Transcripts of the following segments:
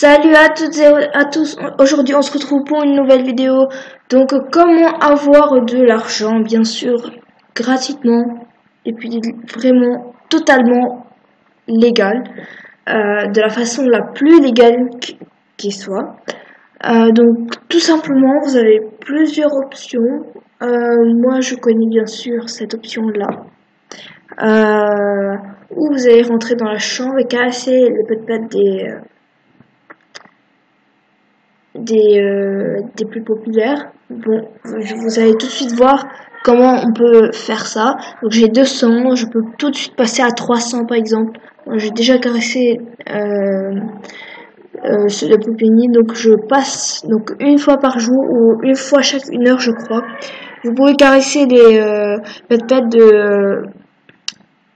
Salut à toutes et à tous. Aujourd'hui, on se retrouve pour une nouvelle vidéo. Donc, comment avoir de l'argent, bien sûr, gratuitement et puis vraiment totalement légal, de la façon la plus légale qui soit. Donc, tout simplement, vous avez plusieurs options. Moi, je connais bien sûr cette option-là. Où vous allez rentrer dans la chambre et casser les pet des plus populaires. Bon, vous allez tout de suite voir comment on peut faire ça. Donc j'ai 200, je peux tout de suite passer à 300 par exemple. J'ai déjà caressé le Poupini, donc je passe donc une fois par jour ou une fois chaque 1 heure je crois. Vous pouvez caresser les pet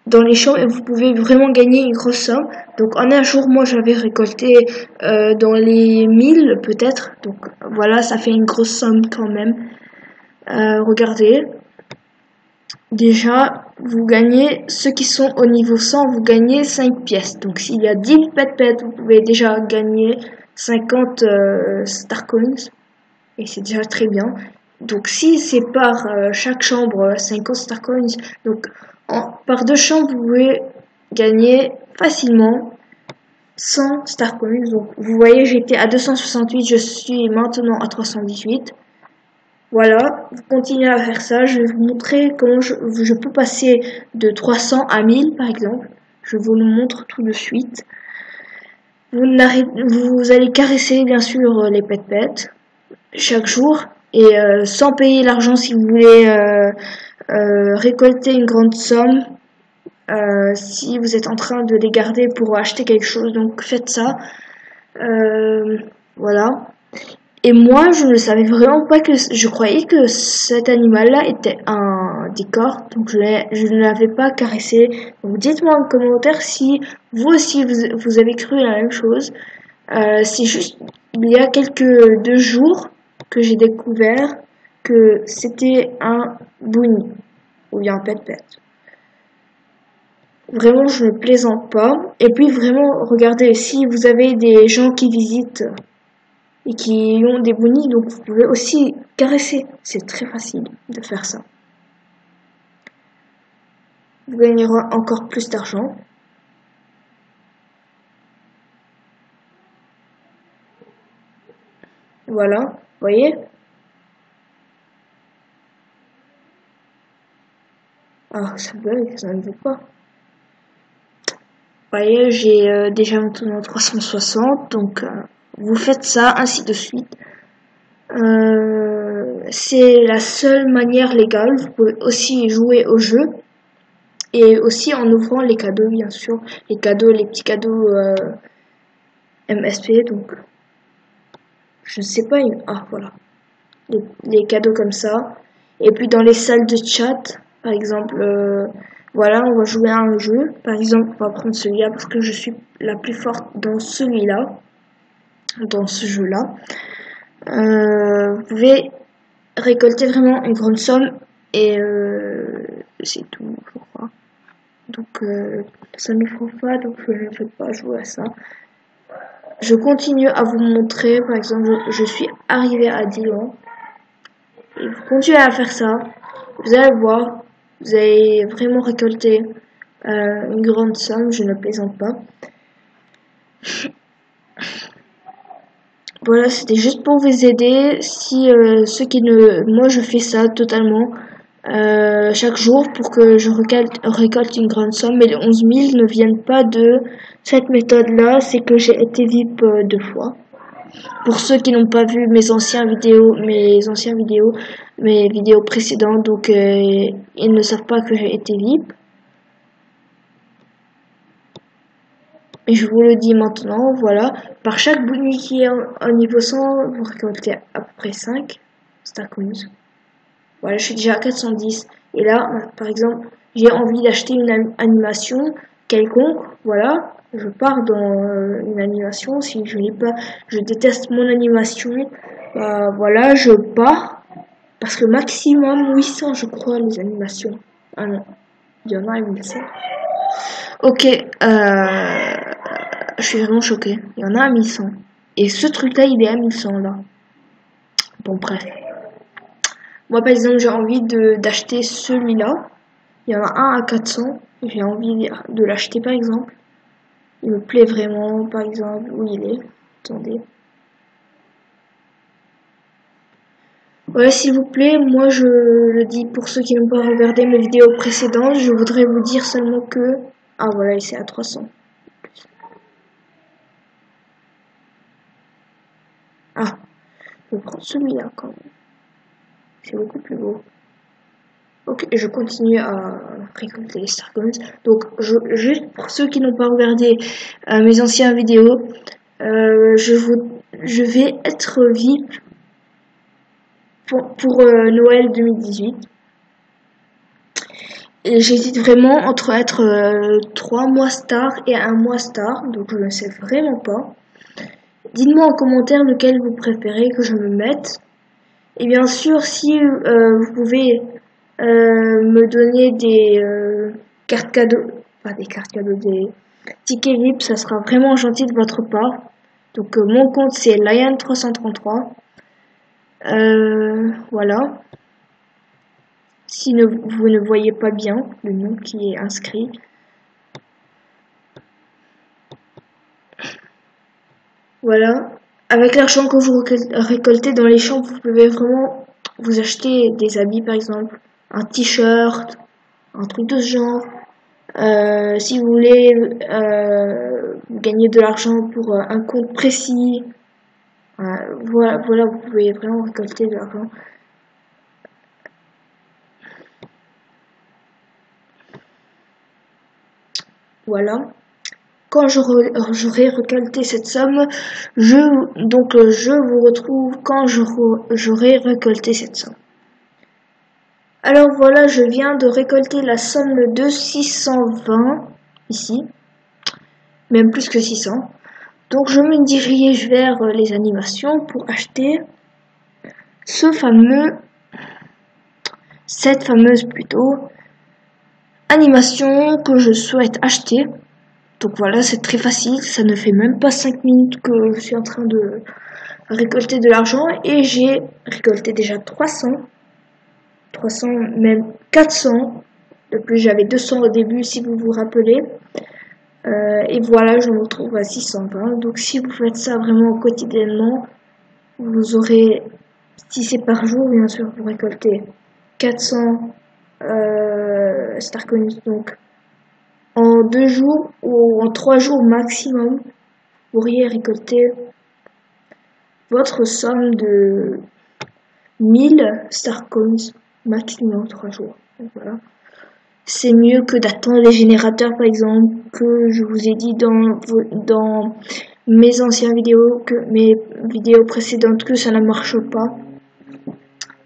dans les chambres et vous pouvez vraiment gagner une grosse somme. Donc en un jour, moi j'avais récolté dans les 1000 peut-être. Donc voilà, ça fait une grosse somme quand même. Regardez. Déjà, vous gagnez, ceux qui sont au niveau 100, vous gagnez 5 pièces. Donc s'il y a 10 pet, vous pouvez déjà gagner 50 Star Coins. Et c'est déjà très bien. Donc si c'est par chaque chambre 50 Star Coins, donc par 2 chambres, vous pouvez gagner facilement 100 Star Coins. Donc vous voyez, j'étais à 268, je suis maintenant à 318. Voilà, vous continuez à faire ça. Je vais vous montrer comment je peux passer de 300 à 1000 par exemple. Je vous le montre tout de suite. Vous allez caresser bien sûr les pet chaque jour et sans payer l'argent si vous voulez récolter une grande somme. Si vous êtes en train de les garder pour acheter quelque chose, donc faites ça. Voilà. Et moi, je ne savais vraiment pas je croyais que cet animal-là était un décor, donc je ne l'avais pas caressé. Donc dites-moi en commentaire si vous aussi vous avez cru la même chose. C'est juste il y a quelques 2 jours que j'ai découvert que c'était un Boonie ou bien un pet. Vraiment, je ne plaisante pas. Et puis vraiment, regardez, si vous avez des gens qui visitent et qui ont des Boonies, donc vous pouvez aussi caresser. C'est très facile de faire ça. Vous gagnerez encore plus d'argent. Voilà, vous voyez? Ah, ça bug, ça ne veut pas. Vous voyez, j'ai déjà maintenant 360, donc vous faites ça, ainsi de suite. C'est la seule manière légale. Vous pouvez aussi jouer au jeu et aussi en ouvrant les cadeaux, bien sûr, les petits cadeaux MSP. Donc, je ne sais pas. Ah voilà, les cadeaux comme ça. Et puis dans les salles de chat, par exemple, voilà, on va jouer à un jeu. Par exemple, on va prendre celui-là parce que je suis la plus forte dans celui-là, dans ce jeu-là. Vous pouvez récolter vraiment une grande somme et c'est tout, je crois. Donc ça ne prend pas, donc je ne vais pas jouer à ça. Je continue à vous montrer, par exemple, je suis arrivée à 10 ans. Et vous continuez à faire ça, vous allez voir, vous allez vraiment récolter une grande somme, je ne plaisante pas. Voilà, c'était juste pour vous aider. Si ceux qui ne... Moi, je fais ça totalement chaque jour pour que je récolte une grande somme. Mais les 11 000 ne viennent pas de cette méthode-là. C'est que j'ai été VIP 2 fois. Pour ceux qui n'ont pas vu mes vidéos précédentes, donc ils ne savent pas que j'ai été VIP. Et je vous le dis maintenant, voilà. Par chaque Boonie qui est en niveau 100, vous récoltez à peu près 5 Star Coins. Voilà, je suis déjà à 410. Et là, par exemple, j'ai envie d'acheter une animation quelconque. Voilà, je pars dans une animation. Si je l'ai pas, je déteste mon animation. Voilà, je pars. Parce que maximum 800, je crois, les animations. Ah non, il y en a à 1100. Ok, je suis vraiment choquée. Il y en a à 1100. Et ce truc-là, il est à 1100 là. Bon, bref. Moi, par exemple, j'ai envie d'acheter celui-là. Il y en a un à 400. J'ai envie de l'acheter, par exemple. Il me plaît vraiment, par exemple. Où il est? Attendez. Voilà, s'il vous plaît, moi je le dis pour ceux qui n'ont pas regardé mes vidéos précédentes, je voudrais vous dire seulement que... Ah voilà, il c'est à 300. Ah, je vais prendre celui-là quand même. C'est beaucoup plus beau. Ok, je continue à récolter les Starcoins. Donc, juste pour ceux qui n'ont pas regardé mes anciennes vidéos, je vais être VIP pour Noël 2018. Et j'hésite vraiment entre être 3 mois star et 1 mois star, donc je ne sais vraiment pas. Dites-moi en commentaire lequel vous préférez que je me mette. Et bien sûr, si vous pouvez me donner des cartes cadeaux, pas des cartes cadeaux, des tickets VIP, ça sera vraiment gentil de votre part. Donc mon compte c'est Lion333. Voilà. Si vous ne voyez pas bien le nom qui est inscrit. Voilà. Avec l'argent que vous récoltez dans les champs, vous pouvez vraiment vous acheter des habits, par exemple, un t-shirt, un truc de ce genre. Si vous voulez gagner de l'argent pour un compte précis, voilà, vous pouvez vraiment récolter de l'argent. Voilà. Quand j'aurai récolté cette somme, je vous retrouve quand j'aurai récolté cette somme. Alors voilà, je viens de récolter la somme de 620 ici, même plus que 600. Donc je me dirige vers les animations pour acheter cette fameuse plutôt animation que je souhaite acheter. Donc voilà, c'est très facile, ça ne fait même pas 5 minutes que je suis en train de récolter de l'argent et j'ai récolté déjà 300, même 400. De plus, j'avais 200 au début si vous vous rappelez. Et voilà, je me retrouve à 620. Donc si vous faites ça vraiment quotidiennement, vous aurez, si c'est par jour, bien sûr, vous récoltez 400 Starcoins. Donc en 2 jours ou en 3 jours maximum, vous pourriez récolter votre somme de 1000 Starcoins maximum 3 jours. Donc voilà. C'est mieux que d'attendre les générateurs, par exemple, que je vous ai dit dans mes anciennes vidéos, que mes vidéos précédentes, que ça ne marche pas.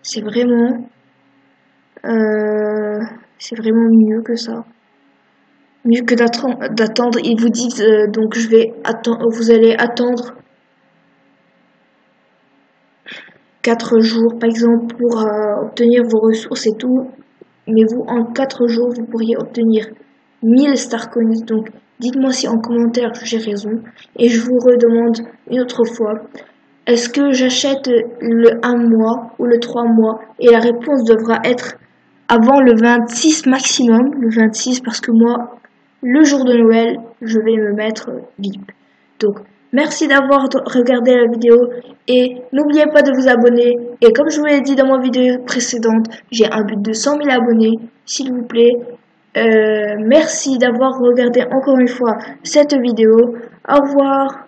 C'est vraiment mieux que ça. Mieux que d'attendre. Ils vous disent, donc vous allez attendre 4 jours, par exemple, pour obtenir vos ressources et tout. Mais vous, en 4 jours, vous pourriez obtenir 1000 Starcoins. Donc, dites-moi si en commentaire j'ai raison. Et je vous redemande une autre fois, est-ce que j'achète le 1 mois ou le 3 mois? Et la réponse devra être avant le 26 maximum. Le 26 parce que moi, le jour de Noël, je vais me mettre VIP. Donc, merci d'avoir regardé la vidéo et n'oubliez pas de vous abonner. Et comme je vous l'ai dit dans ma vidéo précédente, j'ai un but de 100 000 abonnés, s'il vous plaît. Merci d'avoir regardé encore une fois cette vidéo. Au revoir.